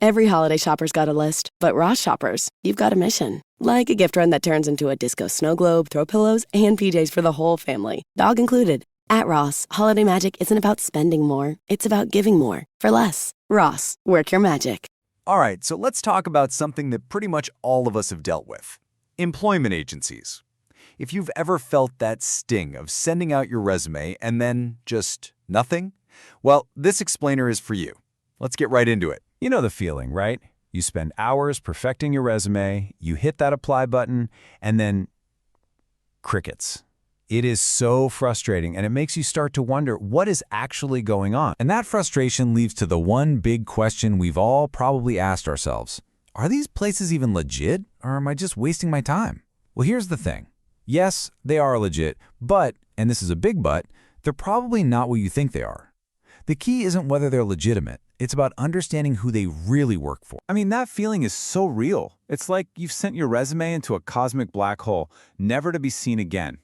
Every holiday shopper's got a list, but Ross shoppers, you've got a mission. Like a gift run that turns into a disco snow globe, throw pillows, and PJs for the whole family, dog included. At Ross, holiday magic isn't about spending more, it's about giving more for less. Ross, work your magic. All right, so let's talk about something that pretty much all of us have dealt with. Employment agencies. If you've ever felt that sting of sending out your resume and then just nothing, well, this explainer is for you. Let's get right into it. You know the feeling, right? You spend hours perfecting your resume, you hit that apply button, and then crickets. It is so frustrating, and it makes you start to wonder what is actually going on. And that frustration leads to the one big question we've all probably asked ourselves. Are these places even legit, or am I just wasting my time? Well, here's the thing. Yes, they are legit, but, and this is a big but, they're probably not what you think they are. The key isn't whether they're legitimate. It's about understanding who they really work for. I mean, that feeling is so real. It's like you've sent your resume into a cosmic black hole, never to be seen again.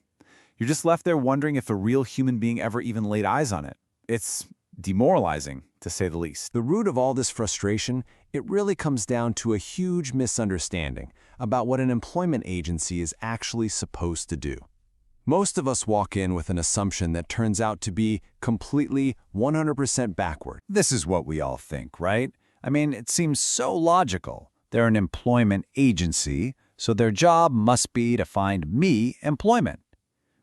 You're just left there wondering if a real human being ever even laid eyes on it. It's demoralizing, to say the least. The root of all this frustration, it really comes down to a huge misunderstanding about what an employment agency is actually supposed to do. Most of us walk in with an assumption that turns out to be completely 100% backward. This is what we all think, right? I mean, it seems so logical. They're an employment agency, so their job must be to find me employment.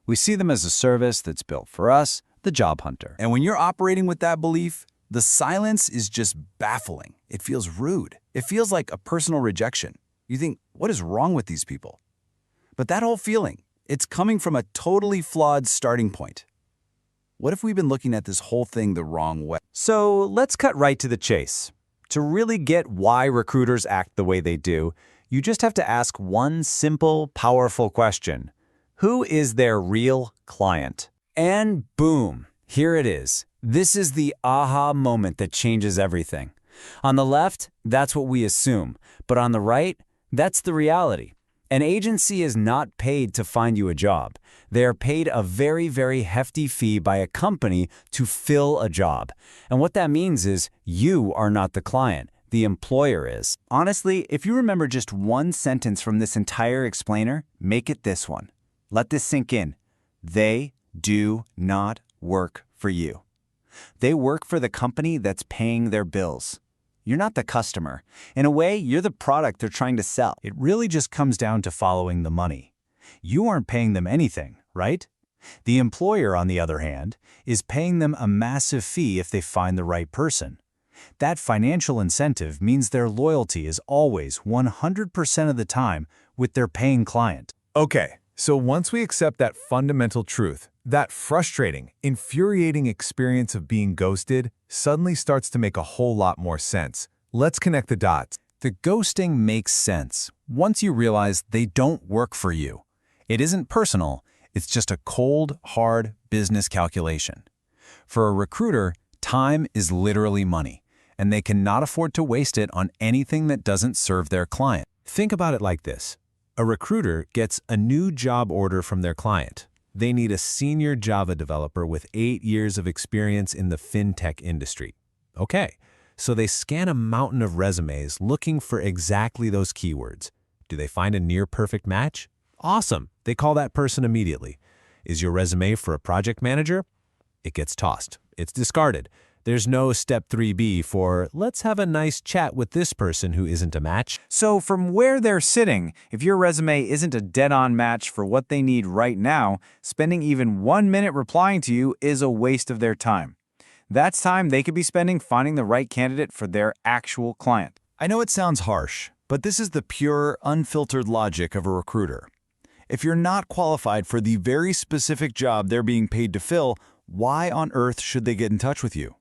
We see them as a service that's built for us, the job hunter. And when you're operating with that belief, the silence is just baffling. It feels rude. It feels like a personal rejection. You think, what is wrong with these people? But that whole feeling, it's coming from a totally flawed starting point. What if we've been looking at this whole thing the wrong way? So let's cut right to the chase. To really get why recruiters act the way they do, you just have to ask one simple, powerful question. Who is their real client? And boom, here it is. This is the aha moment that changes everything. On the left, that's what we assume, but on the right, that's the reality. An agency is not paid to find you a job. They are paid a very, very hefty fee by a company to fill a job. And what that means is you are not the client. The employer is. Honestly, if you remember just one sentence from this entire explainer, make it this one. Let this sink in. They do not work for you. They work for the company that's paying their bills. You're not the customer. In a way, you're the product they're trying to sell. It really just comes down to following the money. You aren't paying them anything, right? The employer, on the other hand, is paying them a massive fee if they find the right person. That financial incentive means their loyalty is always 100% of the time with their paying client. Okay, so once we accept that fundamental truth, that frustrating, infuriating experience of being ghosted suddenly starts to make a whole lot more sense. Let's connect the dots. The ghosting makes sense once you realize they don't work for you. It isn't personal, it's just a cold, hard business calculation. For a recruiter, time is literally money, and they cannot afford to waste it on anything that doesn't serve their client. Think about it like this. A recruiter gets a new job order from their client. They need a senior Java developer with 8 years of experience in the fintech industry. Okay, so they scan a mountain of resumes looking for exactly those keywords. Do they find a near-perfect match? Awesome, they call that person immediately. Is your resume for a project manager? It gets tossed. It's discarded. There's no step 3B for, let's have a nice chat with this person who isn't a match. So from where they're sitting, if your resume isn't a dead-on match for what they need right now, spending even 1 minute replying to you is a waste of their time. That's time they could be spending finding the right candidate for their actual client. I know it sounds harsh, but this is the pure, unfiltered logic of a recruiter. If you're not qualified for the very specific job they're being paid to fill, why on earth should they get in touch with you?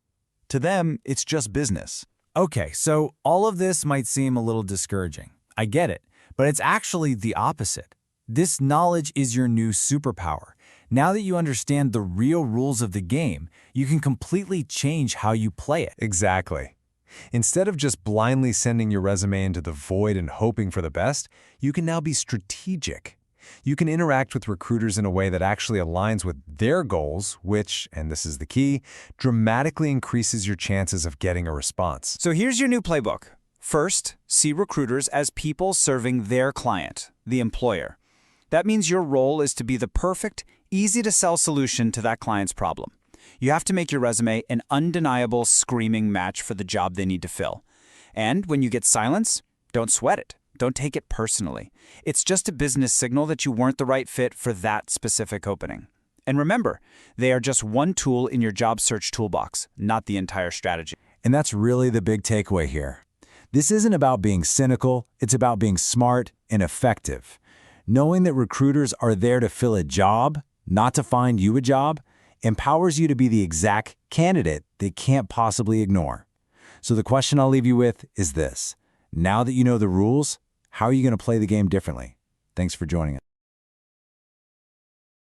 To them, it's just business. Okay, so all of this might seem a little discouraging. I get it, but it's actually the opposite. This knowledge is your new superpower. Now that you understand the real rules of the game, you can completely change how you play it. Exactly. Instead of just blindly sending your resume into the void and hoping for the best, you can now be strategic. You can interact with recruiters in a way that actually aligns with their goals, which, and this is the key, dramatically increases your chances of getting a response. So here's your new playbook. First, see recruiters as people serving their client, the employer. That means your role is to be the perfect, easy-to-sell solution to that client's problem. You have to make your resume an undeniable, screaming match for the job they need to fill. And when you get silence, don't sweat it. Don't take it personally. It's just a business signal that you weren't the right fit for that specific opening. And remember, they are just one tool in your job search toolbox, not the entire strategy. And that's really the big takeaway here. This isn't about being cynical, it's about being smart and effective. Knowing that recruiters are there to fill a job, not to find you a job, empowers you to be the exact candidate they can't possibly ignore. So the question I'll leave you with is this. Now that you know the rules, how are you going to play the game differently? Thanks for joining us.